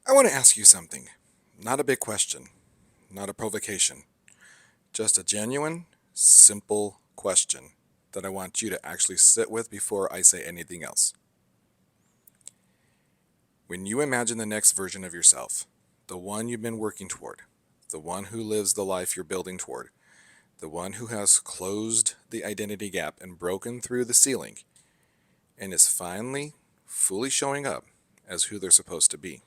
I want to ask you something. Not a big question, not a provocation, just a genuine, simple question that I want you to actually sit with before I say anything else. When you imagine the next version of yourself, the one you've been working toward, the one who lives the life you're building toward, the one who has closed the identity gap and broken through the ceiling, and is finally fully showing up as who they're supposed to be.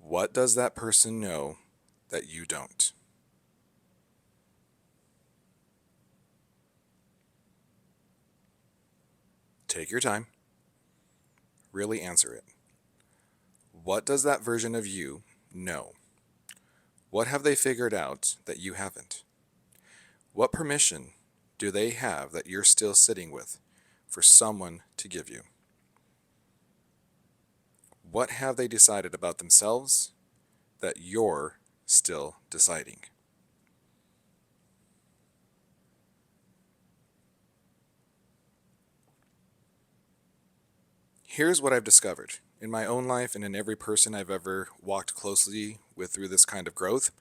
What does that person know that you don't? Take your time. Really answer it. What does that version of you know? What have they figured out that you haven't? What permission do they have that you're still sitting with for someone to give you? What have they decided about themselves that you're still deciding? Here's what I've discovered in my own life and in every person I've ever walked closely with through this kind of growth.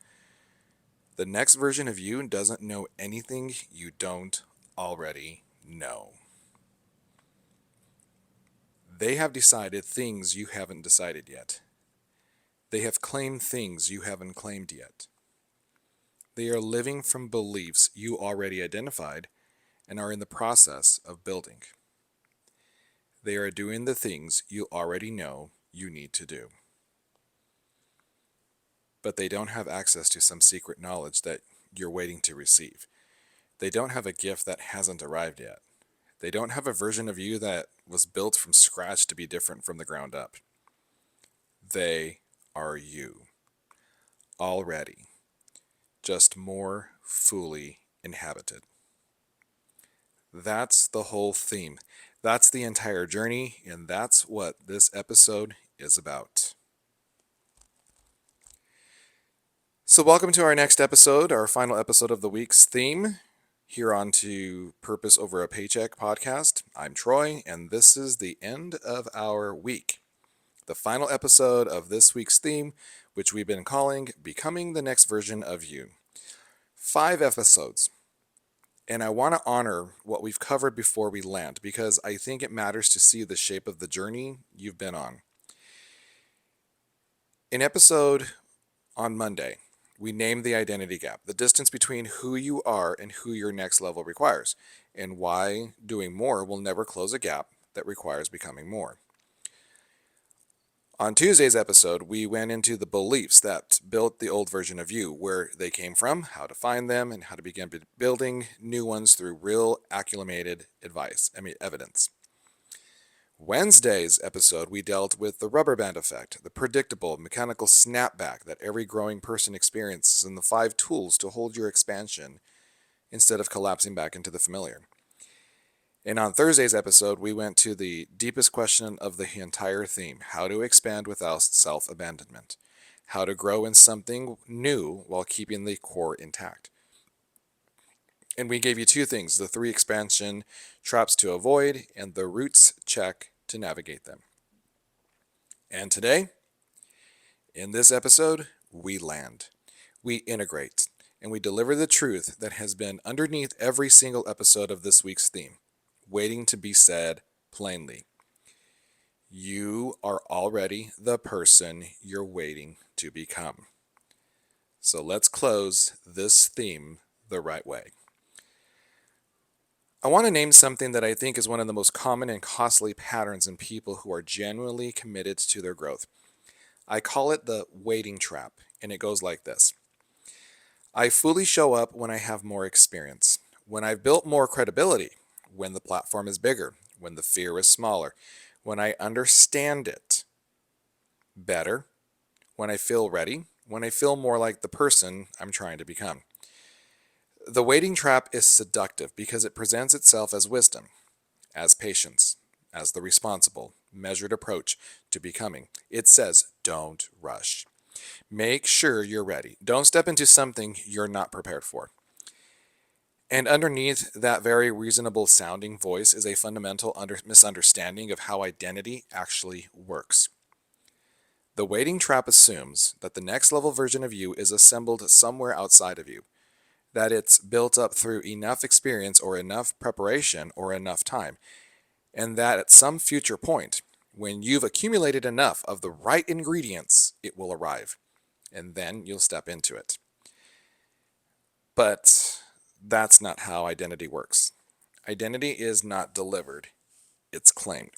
The next version of you doesn't know anything you don't already know. They have decided things you haven't decided yet. They have claimed things you haven't claimed yet. They are living from beliefs you already identified and are in the process of building. They are doing the things you already know you need to do. But they don't have access to some secret knowledge that you're waiting to receive. They don't have a gift that hasn't arrived yet. They don't have a version of you that was built from scratch to be different from the ground up. They are you. Already. Just more fully inhabited. That's the whole theme. That's the entire journey, and that's what this episode is about. So, welcome to our next episode, our final episode of the week's theme, here on to Purpose Over a Paycheck podcast. I'm Troy, and this is the end of our week. The final episode of this week's theme, which we've been calling Becoming the Next Version of You. 5 episodes. And I want to honor what we've covered before we land, because I think it matters to see the shape of the journey you've been on. In episode on Monday, we named the identity gap, the distance between who you are and who your next level requires, and why doing more will never close a gap that requires becoming more. On Tuesday's episode, we went into the beliefs that built the old version of you, where they came from, how to find them, and how to begin building new ones through real acclimated evidence. Wednesday's episode, we dealt with the rubber band effect, the predictable mechanical snapback that every growing person experiences, and the 5 tools to hold your expansion instead of collapsing back into the familiar. And on Thursday's episode, we went to the deepest question of the entire theme: how to expand without self-abandonment, how to grow in something new while keeping the core intact. And we gave you 2 things: the 3 expansion traps to avoid and the roots check to navigate them. And today, in this episode, we land, we integrate, and we deliver the truth that has been underneath every single episode of this week's theme, waiting to be said plainly. You are already the person you're waiting to become. So let's close this theme the right way. I want to name something that I think is one of the most common and costly patterns in people who are genuinely committed to their growth. I call it the waiting trap, and it goes like this. I fully show up when I have more experience, when I've built more credibility, when the platform is bigger, when the fear is smaller, when I understand it better, when I feel ready, when I feel more like the person I'm trying to become. The waiting trap is seductive because it presents itself as wisdom, as patience, as the responsible, measured approach to becoming. It says, don't rush. Make sure you're ready. Don't step into something you're not prepared for. And underneath that very reasonable sounding voice is a fundamental misunderstanding of how identity actually works. The waiting trap assumes that the next level version of you is assembled somewhere outside of you, that it's built up through enough experience or enough preparation or enough time, and that at some future point, when you've accumulated enough of the right ingredients, it will arrive, and then you'll step into it. But that's not how identity works. Identity is not delivered, it's claimed.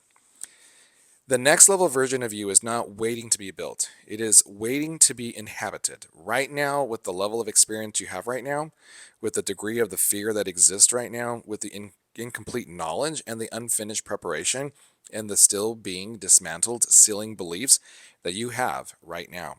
The next level version of you is not waiting to be built. It is waiting to be inhabited. Right now, with the level of experience you have right now, with the degree of the fear that exists right now, with the incomplete knowledge and the unfinished preparation, and the still being dismantled ceiling beliefs that you have right now.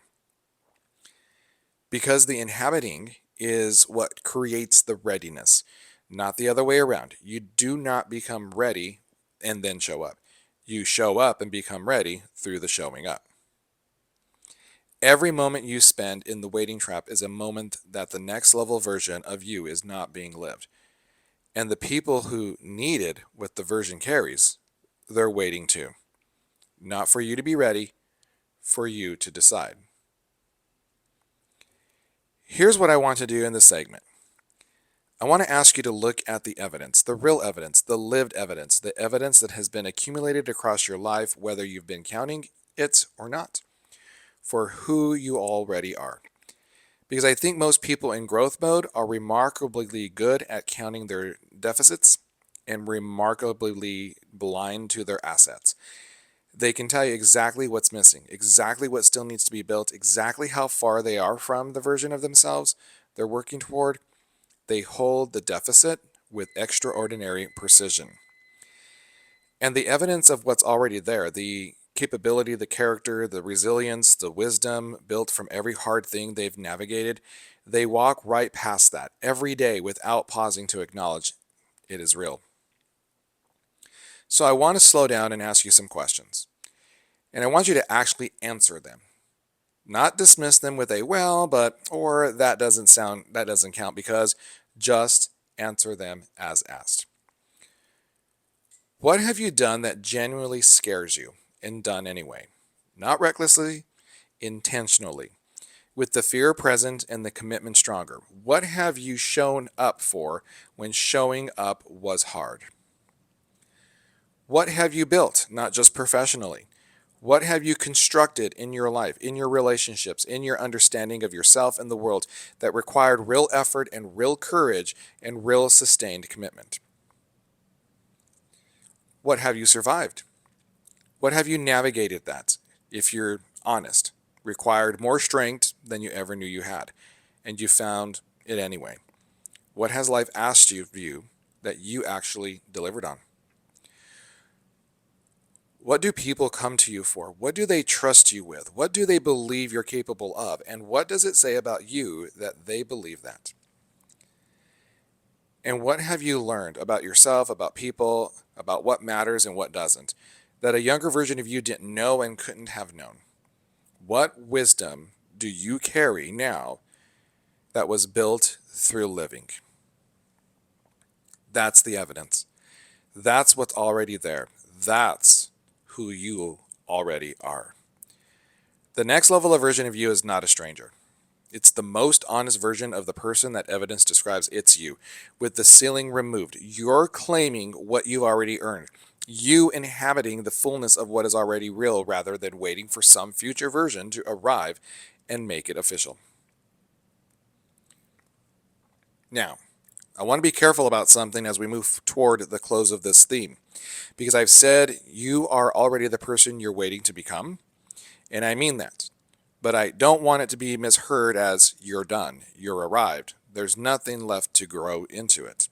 Because the inhabiting is what creates the readiness, not the other way around. You do not become ready and then show up. You show up and become ready through the showing up. Every moment you spend in the waiting trap is a moment that the next level version of you is not being lived. And the people who need it, what the version carries, they're waiting too. Not for you to be ready, for you to decide. Here's what I want to do in this segment. I want to ask you to look at the evidence, the real evidence, the lived evidence, the evidence that has been accumulated across your life, whether you've been counting it or not, for who you already are. Because I think most people in growth mode are remarkably good at counting their deficits and remarkably blind to their assets. They can tell you exactly what's missing, exactly what still needs to be built, exactly how far they are from the version of themselves they're working toward. They hold the deficit with extraordinary precision. And the evidence of what's already there, the capability, the character, the resilience, the wisdom built from every hard thing they've navigated, they walk right past that every day without pausing to acknowledge it is real. So I want to slow down and ask you some questions. And I want you to actually answer them. Not dismiss them with a well, but, or that doesn't count, because just answer them as asked. What have you done that genuinely scares you and done anyway? Not recklessly, intentionally, with the fear present and the commitment stronger. What have you shown up for when showing up was hard? What have you built, not just professionally? What have you constructed in your life, in your relationships, in your understanding of yourself and the world that required real effort and real courage and real sustained commitment? What have you survived? What have you navigated that, if you're honest, required more strength than you ever knew you had, and you found it anyway? What has life asked you of you that you actually delivered on? What do people come to you for? What do they trust you with? What do they believe you're capable of? And what does it say about you that they believe that? And what have you learned about yourself, about people, about what matters and what doesn't, that a younger version of you didn't know and couldn't have known? What wisdom do you carry now that was built through living? That's the evidence. That's what's already there. That's who you already are. The next level of version of you is not a stranger. It's the most honest version of the person that evidence describes. It's you, with the ceiling removed. You're claiming what you've already earned. You inhabiting the fullness of what is already real rather than waiting for some future version to arrive and make it official. Now, I want to be careful about something as we move toward the close of this theme, because I've said you are already the person you're waiting to become, and I mean that. But I don't want it to be misheard as you're done, you're arrived. There's nothing left to grow into it.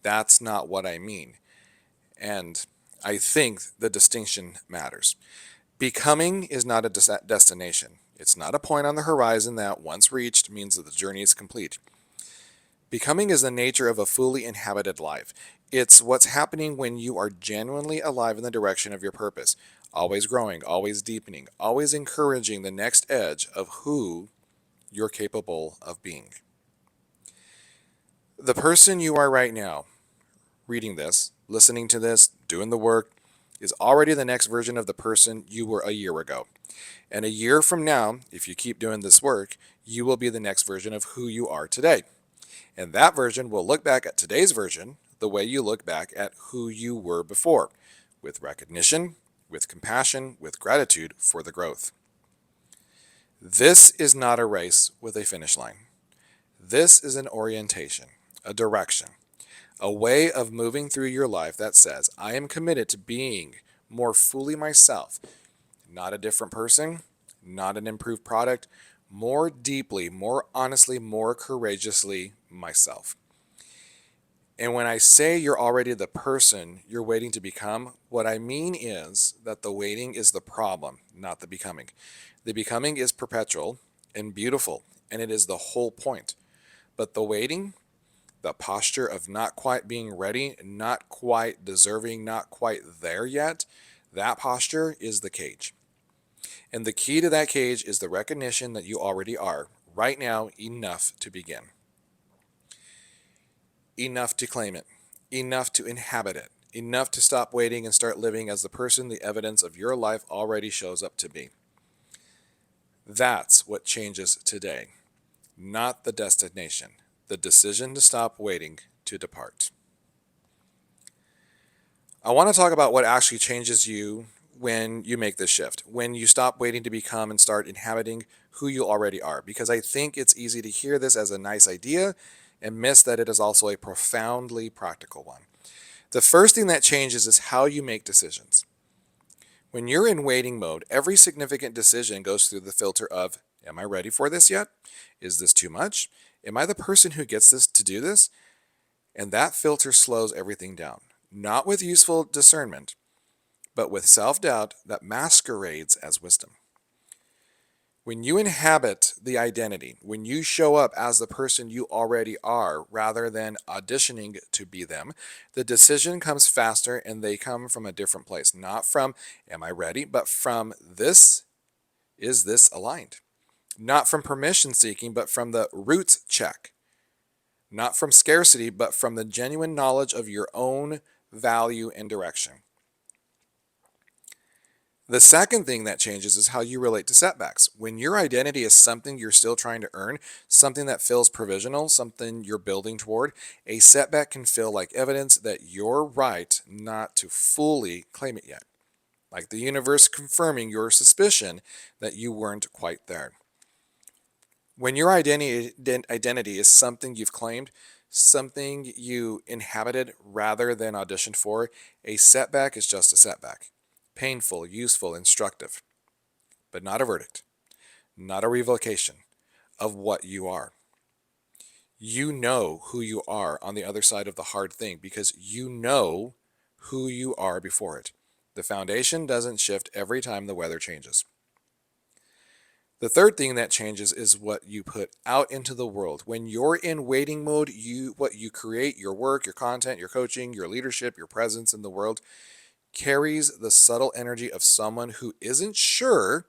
That's not what I mean. And I think the distinction matters. Becoming is not a destination. It's not a point on the horizon that, once reached, means that the journey is complete. Becoming is the nature of a fully inhabited life. It's what's happening when you are genuinely alive in the direction of your purpose, always growing, always deepening, always encouraging the next edge of who you're capable of being. The person you are right now, reading this, listening to this, doing the work, is already the next version of the person you were a year ago. And a year from now, if you keep doing this work, you will be the next version of who you are today. And that version will look back at today's version the way you look back at who you were before, with recognition, with compassion, with gratitude for the growth. This is not a race with a finish line. This is an orientation, a direction, a way of moving through your life that says, I am committed to being more fully myself, not a different person, not an improved product, more deeply, more honestly, more courageously myself. And when I say you're already the person you're waiting to become, what I mean is that the waiting is the problem, not the becoming. The becoming is perpetual and beautiful, and it is the whole point. But the waiting, the posture of not quite being ready, not quite deserving, not quite there yet, that posture is the cage. And the key to that cage is the recognition that you already are, right now, enough to begin. Enough to claim it, enough to inhabit it, enough to stop waiting and start living as the person the evidence of your life already shows up to be. That's what changes today, not the destination, the decision to stop waiting to depart. I want to talk about what actually changes you when you make this shift, when you stop waiting to become and start inhabiting who you already are, because I think it's easy to hear this as a nice idea and miss that it is also a profoundly practical one. The first thing that changes is how you make decisions. When you're in waiting mode, every significant decision goes through the filter of, am I ready for this yet? Is this too much? Am I the person who gets this to do this? And that filter slows everything down, not with useful discernment, but with self-doubt that masquerades as wisdom. When you inhabit the identity, when you show up as the person you already are rather than auditioning to be them, the decision comes faster and they come from a different place. Not from, am I ready? But from this, is this aligned? Not from permission seeking, but from the roots check. Not from scarcity, but from the genuine knowledge of your own value and direction. The second thing that changes is how you relate to setbacks. When your identity is something you're still trying to earn, something that feels provisional, something you're building toward, a setback can feel like evidence that you're right not to fully claim it yet. Like the universe confirming your suspicion that you weren't quite there. When your identity is something you've claimed, something you inhabited rather than auditioned for, a setback is just a setback. Painful, useful, instructive, but not a verdict, not a revocation of what you are. You know who you are on the other side of the hard thing because you know who you are before it. The foundation doesn't shift every time the weather changes. The third thing that changes is what you put out into the world. When you're in waiting mode, what you create, your work, your content, your coaching, your leadership, your presence in the world, carries the subtle energy of someone who isn't sure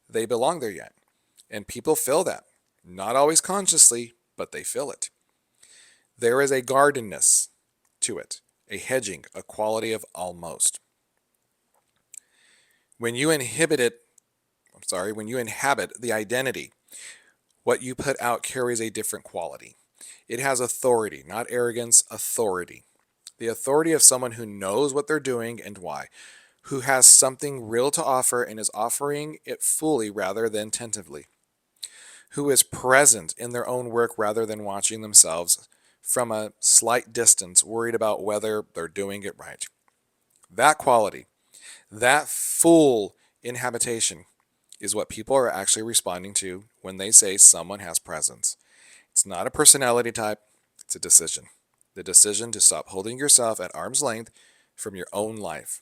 they belong there yet. And people feel that. Not always consciously, but they feel it. There is a guardedness to it, a hedging, a quality of almost. When you inhabit the identity, what you put out carries a different quality. It has authority, not arrogance, authority. The authority of someone who knows what they're doing and why, who has something real to offer and is offering it fully rather than tentatively, who is present in their own work rather than watching themselves from a slight distance, worried about whether they're doing it right. That quality, that full inhabitation is what people are actually responding to when they say someone has presence. It's not a personality type, it's a decision. The decision to stop holding yourself at arm's length from your own life.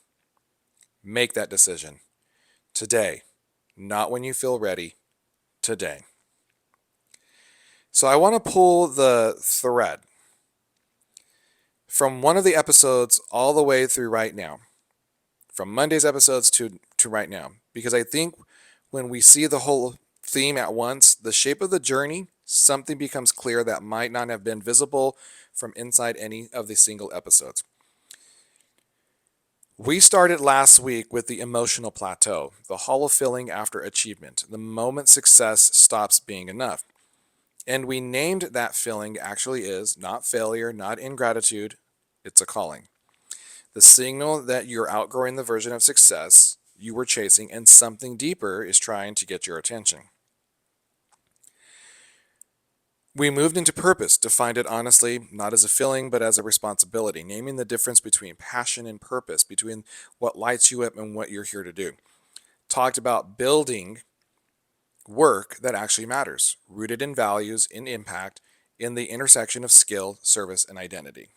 Make that decision today, not when you feel ready, today. So I want to pull the thread from one of the episodes all the way through right now, from Monday's episodes to right now, because I think when we see the whole theme at once, the shape of the journey, something becomes clear that might not have been visible from inside any of the single episodes. We started last week with the emotional plateau, the hollow feeling after achievement, the moment success stops being enough. And we named that feeling actually is not failure, not ingratitude, it's a calling. The signal that you're outgrowing the version of success you were chasing and something deeper is trying to get your attention. We moved into purpose, defined it honestly, not as a feeling, but as a responsibility, naming the difference between passion and purpose, between what lights you up and what you're here to do. Talked about building work that actually matters, rooted in values, in impact, in the intersection of skill, service, and identity.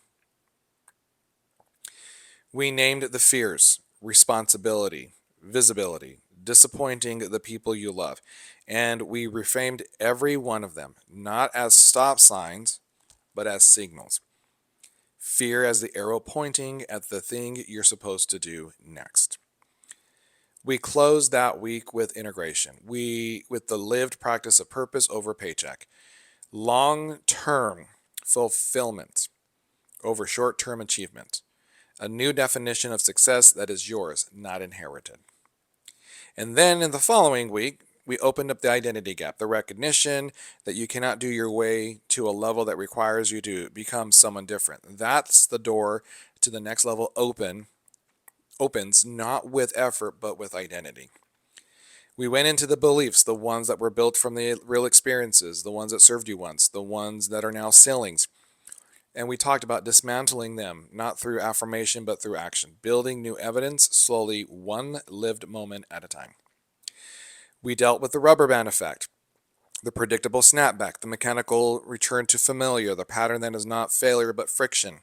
We named the fears responsibility, visibility, disappointing the people you love, and we reframed every one of them, not as stop signs, but as signals. Fear as the arrow pointing at the thing you're supposed to do next. We closed that week with integration. With the lived practice of purpose over paycheck, long-term fulfillment over short-term achievement, a new definition of success that is yours, not inherited. And then in the following week, we opened up the identity gap, the recognition that you cannot do your way to a level that requires you to become someone different. That's the door to the next level opens not with effort but with identity. We went into the beliefs, the ones that were built from the real experiences, the ones that served you once, the ones that are now ceilings. And we talked about dismantling them, not through affirmation, but through action, building new evidence slowly, one lived moment at a time. We dealt with the rubber band effect, the predictable snapback, the mechanical return to familiar, the pattern that is not failure but friction.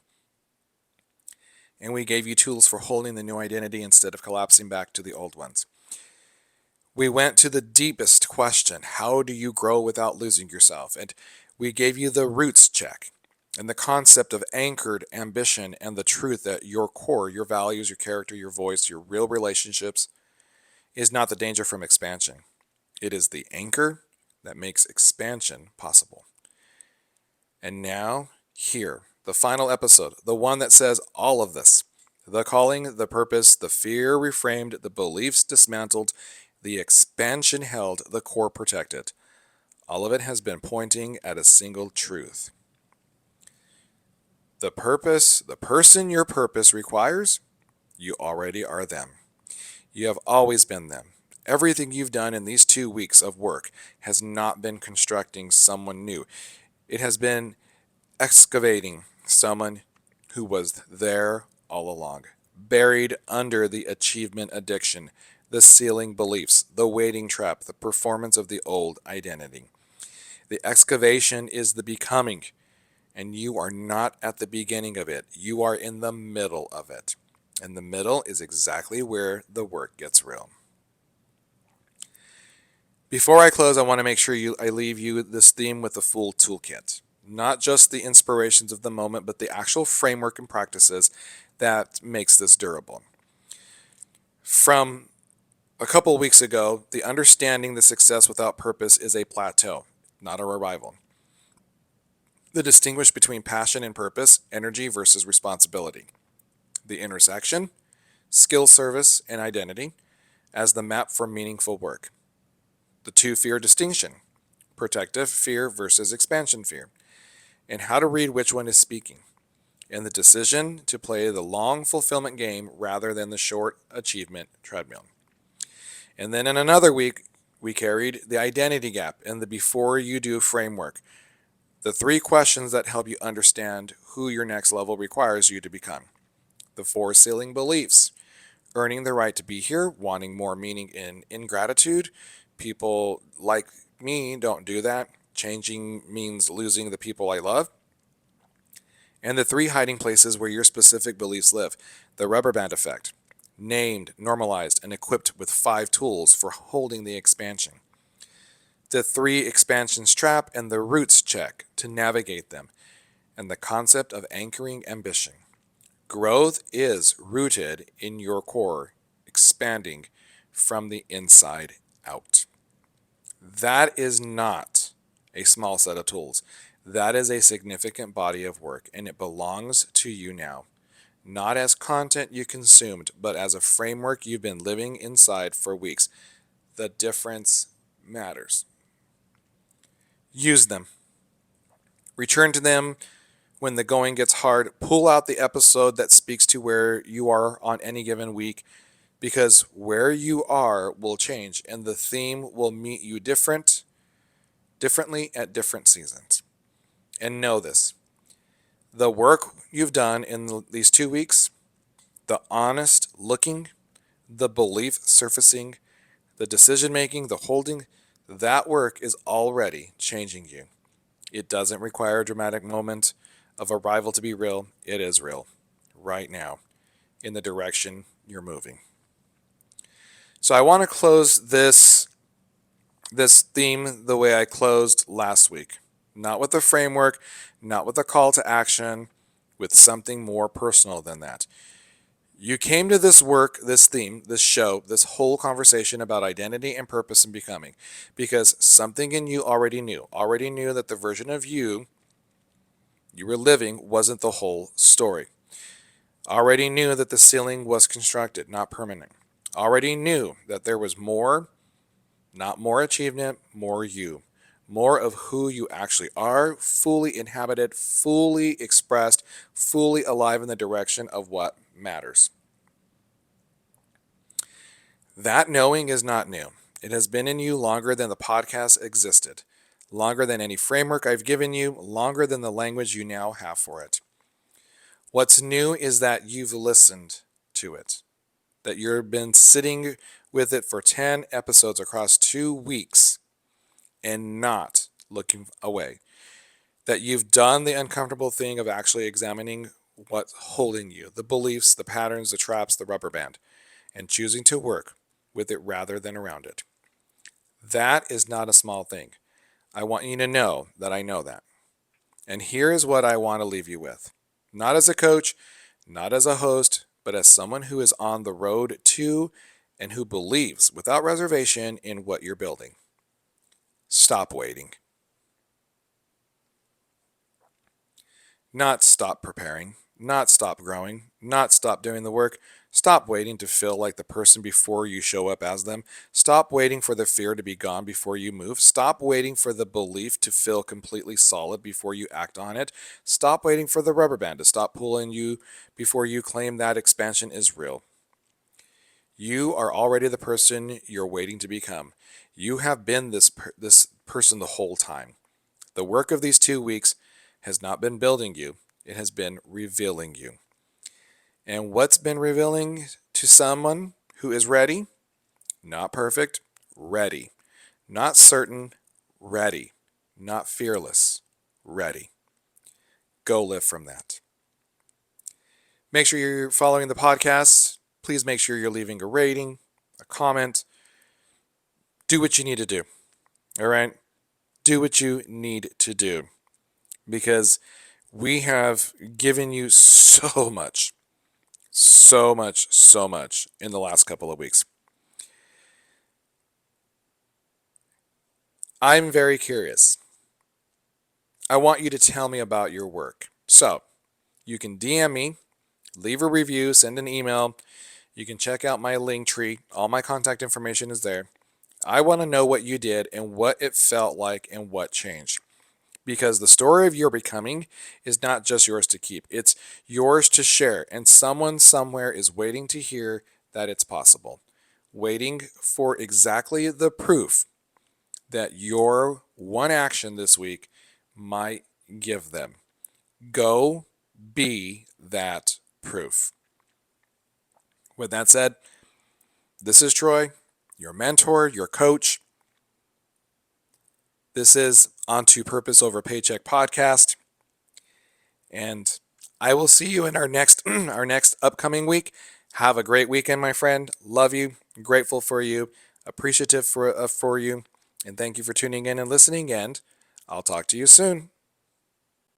And we gave you tools for holding the new identity instead of collapsing back to the old ones. We went to the deepest question, how do you grow without losing yourself? And we gave you the roots check and the concept of anchored ambition and the truth that your core, your values, your character, your voice, your real relationships is not the danger from expansion. It is the anchor that makes expansion possible. And now, here, the final episode, the one that says all of this. The calling, the purpose, the fear reframed, the beliefs dismantled, the expansion held, the core protected. All of it has been pointing at a single truth. The purpose, the person your purpose requires, you already are them. You have always been them. Everything you've done in these 2 weeks of work has not been constructing someone new. It has been excavating someone who was there all along, buried under the achievement addiction, the ceiling beliefs, the waiting trap, the performance of the old identity. The excavation is the becoming, and you are not at the beginning of it. You are in the middle of it. And the middle is exactly where the work gets real. Before I close, I want to make sure I leave you this theme with the full toolkit. Not just the inspirations of the moment, but the actual framework and practices that makes this durable. From a couple of weeks ago, the understanding the success without purpose is a plateau, not a arrival. The distinguish between passion and purpose, energy versus responsibility. The intersection, skill, service, and identity as the map for meaningful work. The two fear distinction, protective fear versus expansion fear, and how to read which one is speaking, and the decision to play the long fulfillment game rather than the short achievement treadmill. And then in another week, we carried the identity gap and the before you do framework, the 3 questions that help you understand who your next level requires you to become. The 4 ceiling beliefs, earning the right to be here, wanting more meaning in ingratitude. People like me don't do that. Changing means losing the people I love. And the 3 hiding places where your specific beliefs live. The rubber band effect, named, normalized, and equipped with 5 tools for holding the expansion. The 3 expansions trap and the roots check to navigate them. And the concept of anchoring ambition. Growth is rooted in your core, expanding from the inside out. That is not a small set of tools. That is a significant body of work, and it belongs to you now, not as content you consumed, but as a framework you've been living inside for weeks. The difference matters. Use them. Return to them when the going gets hard. Pull out the episode that speaks to where you are on any given week, because where you are will change and the theme will meet you differently at different seasons. And know this: the work you've done in these 2 weeks, the honest looking, the belief surfacing, the decision making, the holding, that work is already changing you. It doesn't require a dramatic moment of arrival to be real. It is real right now in the direction you're moving. So I want to close this theme the way I closed last week. Not with a framework, not with a call to action, with something more personal than that. You came to this work, this theme, this show, this whole conversation about identity and purpose and becoming, because something in you already knew that the version of you were living wasn't the whole story. Already knew that the ceiling was constructed, not permanent. Already knew that there was more, not more achievement, more you. More of who you actually are, fully inhabited, fully expressed, fully alive in the direction of what matters. That knowing is not new. It has been in you longer than the podcast existed, longer than any framework I've given you, longer than the language you now have for it. What's new is that you've listened to it, that you've been sitting with it for 10 episodes across 2 weeks and not looking away, that you've done the uncomfortable thing of actually examining what's holding you, the beliefs, the patterns, the traps, the rubber band, and choosing to work with it rather than around it. That is not a small thing. I want you to know that I know that. And here is what I want to leave you with. Not as a coach, not as a host, but as someone who is on the road to and who believes without reservation in what you're building. Stop waiting. Not stop preparing, not stop growing, not stop doing the work. Stop waiting to feel like the person before you show up as them. Stop waiting for the fear to be gone before you move. Stop waiting for the belief to feel completely solid before you act on it. Stop waiting for the rubber band to stop pulling you before you claim that expansion is real. You are already the person you're waiting to become. You have been this person the whole time. The work of these 2 weeks has not been building you. It has been revealing you. And what's been revealing to someone who is ready? Not perfect, ready. Not certain, ready. Not fearless, ready. Go live from that. Make sure you're following the podcast. Please make sure you're leaving a rating, a comment. Do what you need to do. All right? Do what you need to do. Because we have given you so much in the last couple of weeks. I'm very curious. I want you to tell me about your work. So, you can DM me, leave a review, send an email. You can check out my link tree. All my contact information is there. I want to know what you did and what it felt like and what changed. Because the story of your becoming is not just yours to keep. It's yours to share. And someone somewhere is waiting to hear that it's possible. Waiting for exactly the proof that your one action this week might give them. Go be that proof. With that said, this is Troy, your mentor, your coach. This is On to Purpose Over Paycheck podcast. And I will see you in our next upcoming week. Have a great weekend, my friend. Love you. Grateful for you. Appreciative for you. And thank you for tuning in and listening. And I'll talk to you soon.